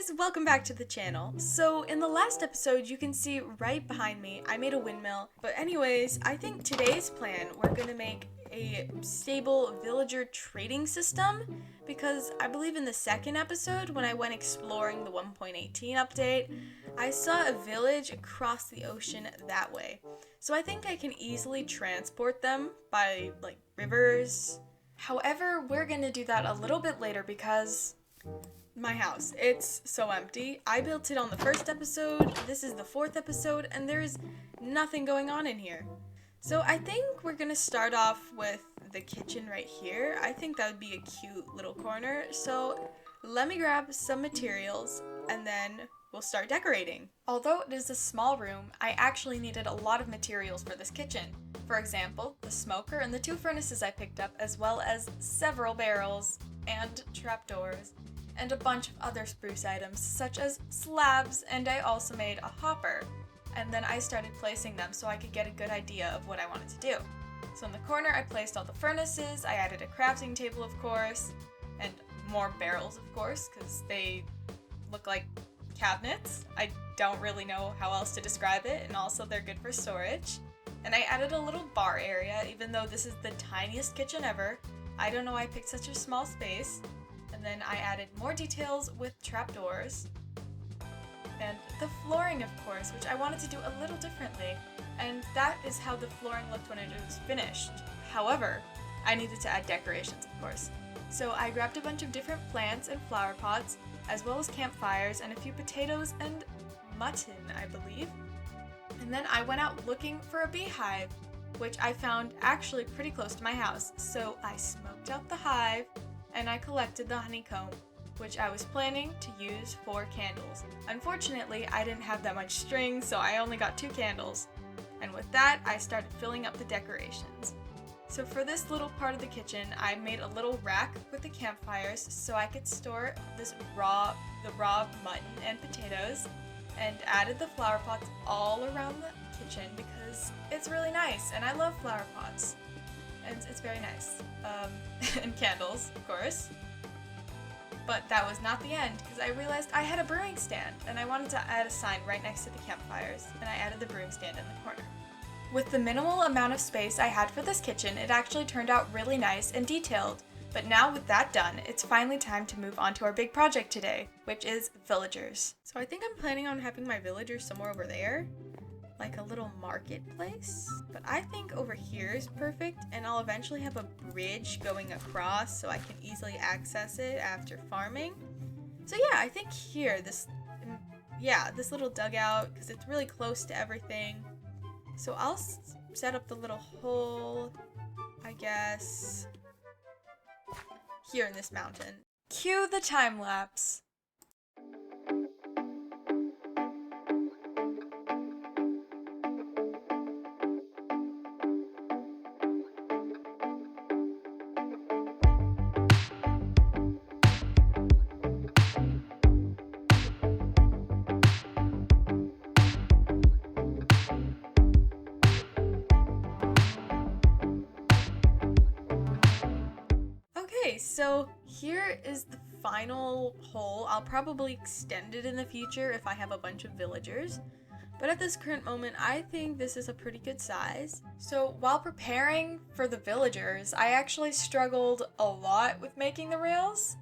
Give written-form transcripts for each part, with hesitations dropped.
guys, welcome back to the channel. So in the last episode, you can see right behind me, I made a windmill. But anyways, I think today's plan, we're gonna make a stable villager trading system, because I believe in the second episode, when I went exploring the 1.18 update, I saw a village across the ocean that way. So I think I can easily transport them by, like, rivers. However, we're gonna do that a little bit later because my house, it's so empty. I built it on the first episode, this is the fourth episode, and there's nothing going on in here. So I think we're gonna start off with the kitchen right here. I think that would be a cute little corner. So let me grab some materials and then we'll start decorating. Although it is a small room, I actually needed a lot of materials for this kitchen. For example, the smoker and the 2 furnaces I picked up, as well as several barrels and trapdoors, and a bunch of other spruce items such as slabs, and I also made a hopper. And then I started placing them so I could get a good idea of what I wanted to do. So in the corner I placed all the furnaces, I added a crafting table of course, and more barrels of course, because they look like cabinets. I don't really know how else to describe it, and also they're good for storage. And I added a little bar area, even though this is the tiniest kitchen ever. I don't know why I picked such a small space. And then I added more details with trapdoors. And the flooring, of course, which I wanted to do a little differently. And that is how the flooring looked when it was finished. However, I needed to add decorations, of course. So I grabbed a bunch of different plants and flower pots, as well as campfires and a few potatoes and mutton, I believe. And then I went out looking for a beehive, which I found actually pretty close to my house. So I smoked out the hive, and I collected the honeycomb, which I was planning to use for candles. Unfortunately, I didn't have that much string, so I only got 2 candles. And with that, I started filling up the decorations. So for this little part of the kitchen, I made a little rack with the campfires so I could store the raw mutton and potatoes, and added the flower pots all around the kitchen because it's really nice, and I love flower pots. And it's very nice. And candles, of course. But that was not the end, because I realized I had a brewing stand, and I wanted to add a sign right next to the campfires, and I added the brewing stand in the corner. With the minimal amount of space I had for this kitchen, it actually turned out really nice and detailed. But now with that done, it's finally time to move on to our big project today, which is villagers. So I think I'm planning on having my villagers somewhere over there, like a little marketplace, but I think over here is perfect, and I'll eventually have a bridge going across so I can easily access it after farming. So yeah, I think here, this little dugout, because it's really close to everything. So I'll set up the little hole, I guess, here in this mountain. Cue the time lapse. Okay, so here is the final hole. I'll probably extend it in the future if I have a bunch of villagers, but at this current moment, I think this is a pretty good size. So while preparing for the villagers, I actually struggled a lot with making the rails.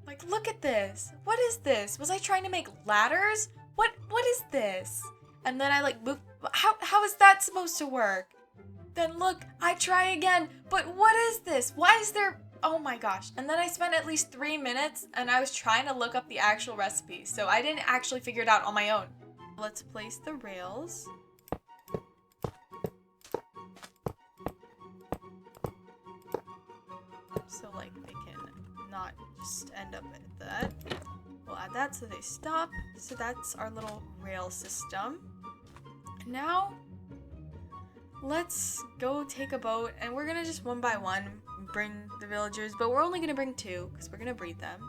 Like, look at this. What is this? Was I trying to make ladders? What is this? And then I like moved. How is that supposed to work? Then look, I try again, but what is this? Why is there, oh my gosh. And then I spent at least 3 minutes and I was trying to look up the actual recipe, so I didn't actually figure it out on my own. Let's place the rails. So like they can not just end up at that. We'll add that so they stop. So that's our little rail system. Now, let's go take a boat, and we're gonna just one by one bring the villagers, but we're only gonna bring 2 because we're gonna breed them.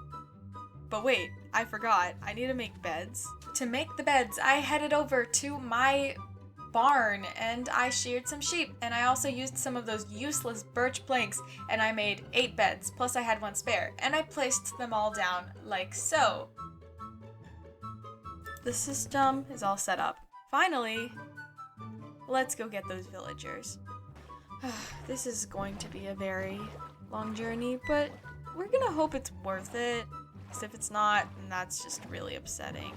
But wait, I forgot, I need to make beds. To make the beds, I headed over to my barn and I sheared some sheep, and I also used some of those useless birch planks, and I made 8 beds, plus I had 1 spare, and I placed them all down like so. the system is all set up. Finally, let's go get those villagers. This is going to be a very long journey, but we're gonna hope it's worth it. Because if it's not, then that's just really upsetting.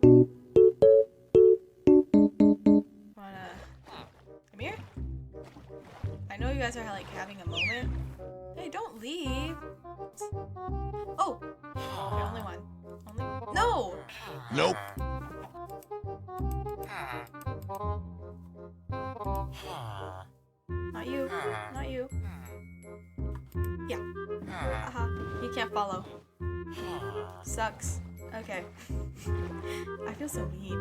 Come here? I know you guys are like having a moment. Hey, don't leave. Oh! Okay, only one. No! Nope. Not you. Not you. Yeah. Haha. You can't follow. Sucks. Okay. I feel so mean.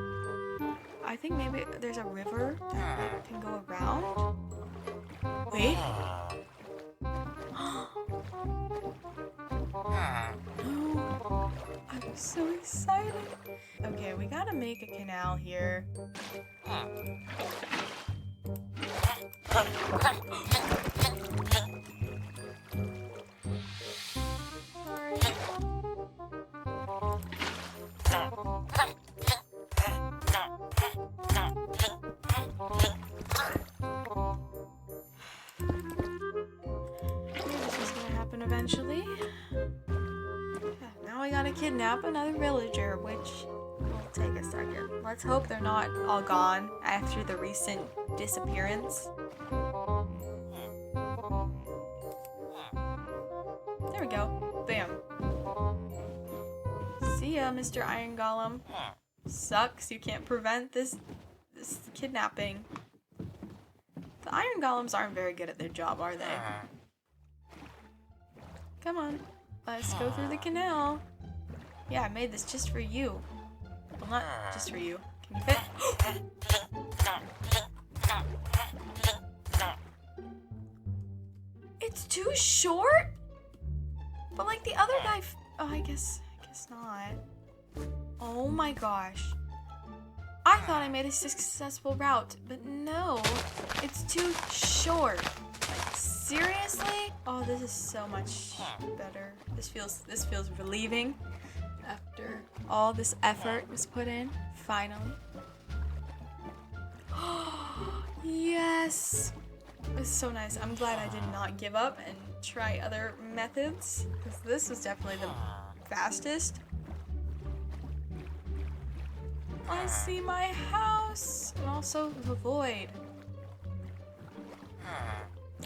I think maybe there's a river that can go around. Wait. No. I'm so excited. Okay, we gotta make a canal here. Eventually. Now we gotta kidnap another villager, which will take a second. Let's hope they're not all gone after the recent disappearance. There we go. Bam. See ya, Mr. Iron Golem. Sucks, you can't prevent this kidnapping. The Iron Golems aren't very good at their job, are they? Come on, let's go through the canal. Yeah, I made this just for you. Well, not just for you. Can you fit? It's too short? But like the other guy, oh, I guess not. Oh my gosh. I thought I made a successful route, but no, it's too short. Like, seriously? Oh, this is so much better. This feels relieving after all this effort was put in. Finally. Yes! It's so nice. I'm glad I did not give up and try other methods, because this was definitely the fastest. I see my house and also the void.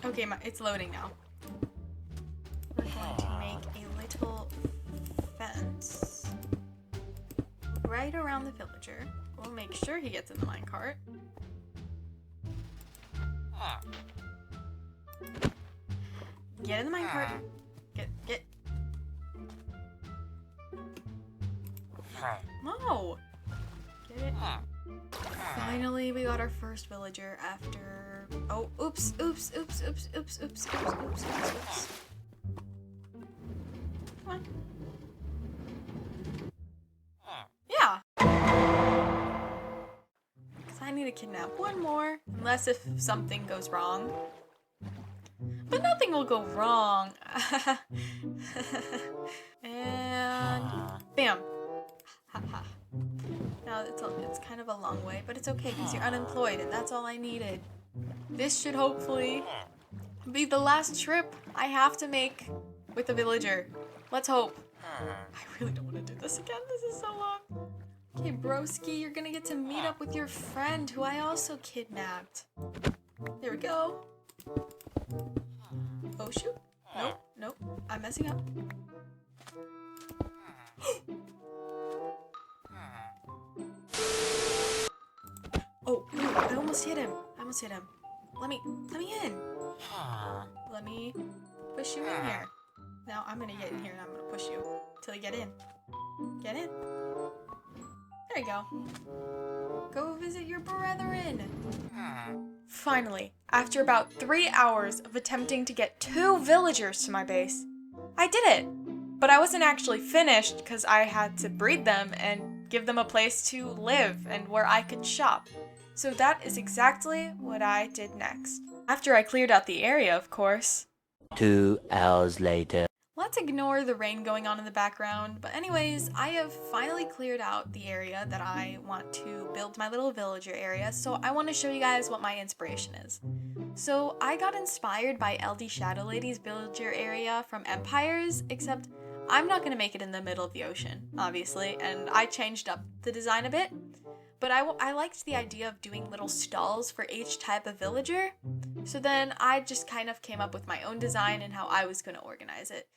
Okay, it's loading now. We're going to make a little fence right around the villager. We'll make sure he gets in the minecart. Get in the minecart. Get. No! Get it? Finally, we got our first villager after... Oh, oops. Come on. Yeah. Because I need to kidnap one more. Unless if something goes wrong. But nothing will go wrong. And... Bam. Haha. Now it's kind of a long way, but it's okay because you're unemployed and that's all I needed. This should hopefully be the last trip I have to make with a villager. Let's hope. I really don't want to do this again. This is so long. Okay, broski, you're gonna get to meet up with your friend who I also kidnapped. There we go. Oh shoot. Nope. I'm messing up. Oh, I almost hit him. Let me in. Let me push you in here. Now I'm gonna get in here and I'm gonna push you till you get in. Get in. There you go. Go visit your brethren. Finally, after about 3 hours of attempting to get 2 villagers to my base, I did it. But I wasn't actually finished because I had to breed them and give them a place to live and where I could shop. So that is exactly what I did next. After I cleared out the area, of course. 2 hours later. Let's ignore the rain going on in the background, but anyways, I have finally cleared out the area that I want to build my little villager area, so I want to show you guys what my inspiration is. So I got inspired by LDShadowlady's villager area from Empires, except I'm not going to make it in the middle of the ocean, obviously, and I changed up the design a bit. But I liked the idea of doing little stalls for each type of villager, so then I just kind of came up with my own design and how I was going to organize it.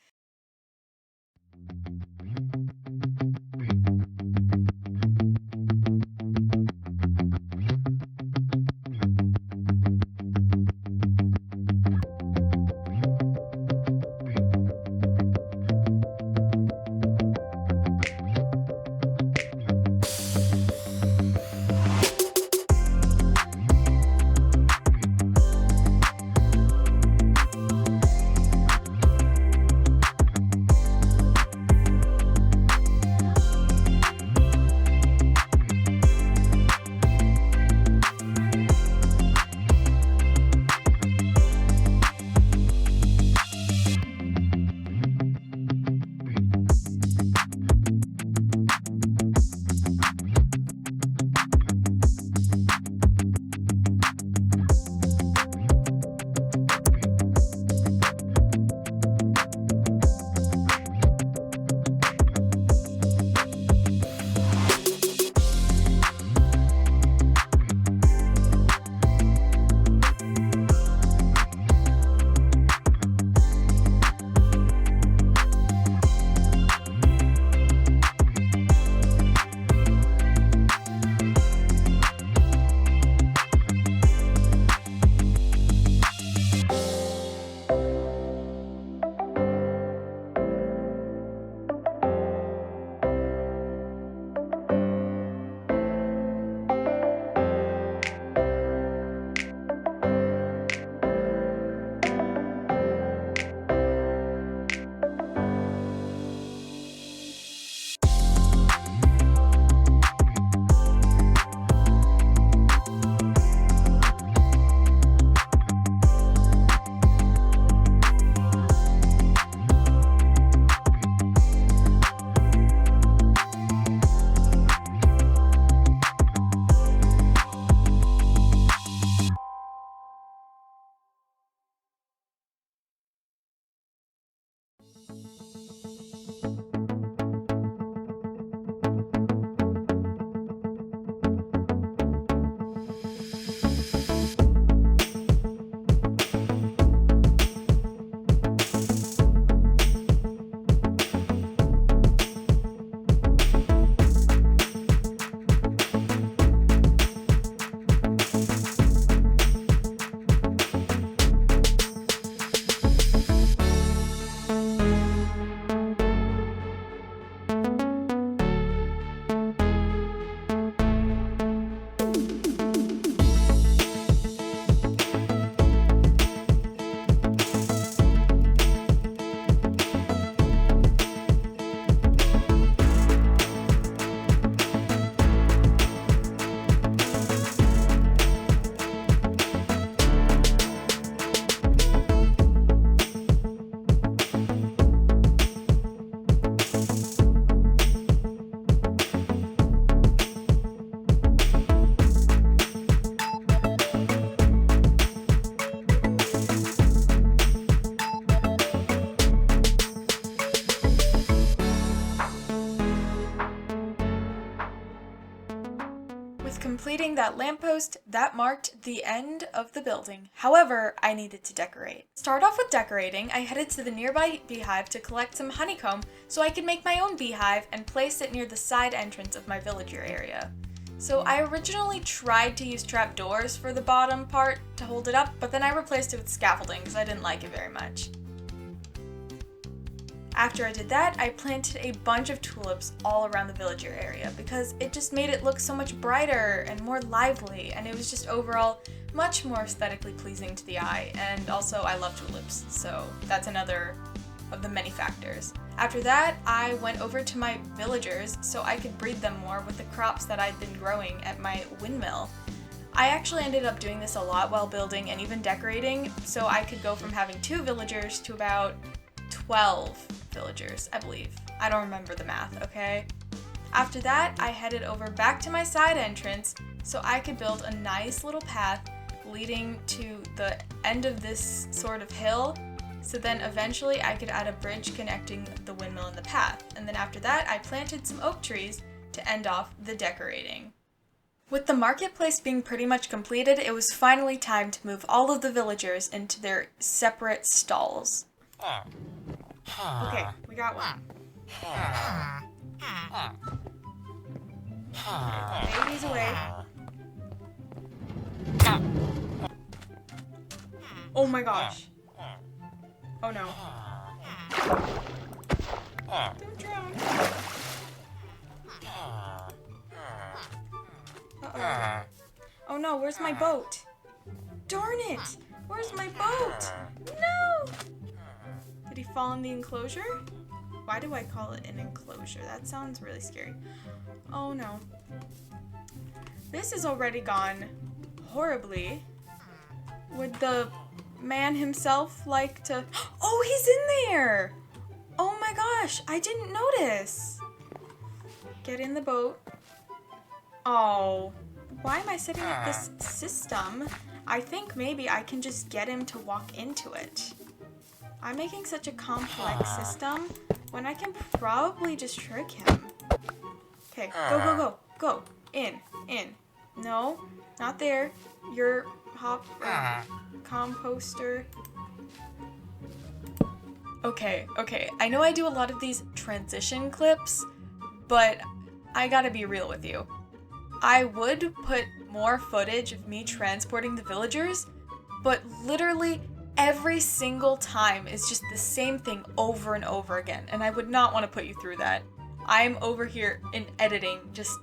Completing that lamppost, that marked the end of the building. However, I needed to decorate. Start off with decorating, I headed to the nearby beehive to collect some honeycomb so I could make my own beehive and place it near the side entrance of my villager area. So I originally tried to use trapdoors for the bottom part to hold it up, but then I replaced it with scaffolding because I didn't like it very much. After I did that, I planted a bunch of tulips all around the villager area because it just made it look so much brighter and more lively, and it was just overall much more aesthetically pleasing to the eye, and also I love tulips, so that's another of the many factors. After that, I went over to my villagers so I could breed them more with the crops that I'd been growing at my windmill. I actually ended up doing this a lot while building and even decorating, so I could go from having 2 villagers to about 12 villagers, I believe. I don't remember the math, okay? After that, I headed over back to my side entrance so I could build a nice little path leading to the end of this sort of hill, so then eventually I could add a bridge connecting the windmill and the path. And then after that, I planted some oak trees to end off the decorating. With the marketplace being pretty much completed, it was finally time to move all of the villagers into their separate stalls. Okay, we got one. Baby's away. Oh my gosh. Oh no. Don't drown. Uh-oh. Oh no, where's my boat? Darn it! Where's my boat? No! Did he fall in the enclosure? Why do I call it an enclosure? That sounds really scary. Oh no. This has already gone horribly. Would the man himself like to... Oh, he's in there! Oh my gosh, I didn't notice. Get in the boat. Oh, why am I setting up this system? I think maybe I can just get him to walk into it. I'm making such a complex system when I can probably just trick him. Okay, go, go, go, go. In. No, not there. Your composter. Okay, I know I do a lot of these transition clips, but I gotta be real with you. I would put more footage of me transporting the villagers, but literally every single time is just the same thing over and over again, and I would not want to put you through that. I'm over here in editing, just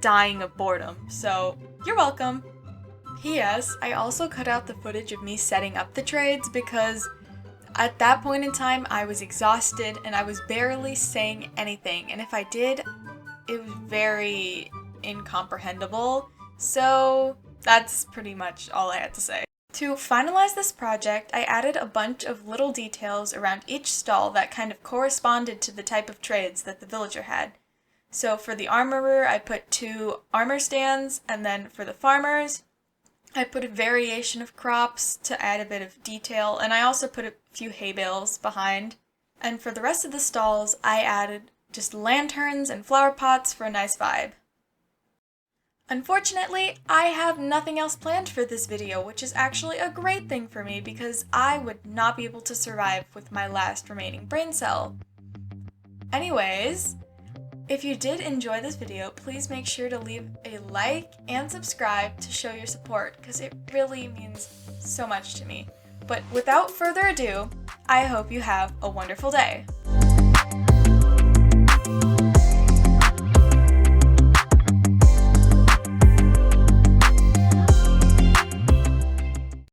dying of boredom, so you're welcome. P.S. I also cut out the footage of me setting up the trades because at that point in time I was exhausted and I was barely saying anything, and if I did, it was very incomprehensible, so that's pretty much all I had to say. To finalize this project, I added a bunch of little details around each stall that kind of corresponded to the type of trades that the villager had. So for the armorer, I put 2 armor stands, and then for the farmers, I put a variation of crops to add a bit of detail, and I also put a few hay bales behind. And for the rest of the stalls, I added just lanterns and flower pots for a nice vibe. Unfortunately, I have nothing else planned for this video, which is actually a great thing for me because I would not be able to survive with my last remaining brain cell. Anyways, if you did enjoy this video, please make sure to leave a like and subscribe to show your support because it really means so much to me. But without further ado, I hope you have a wonderful day.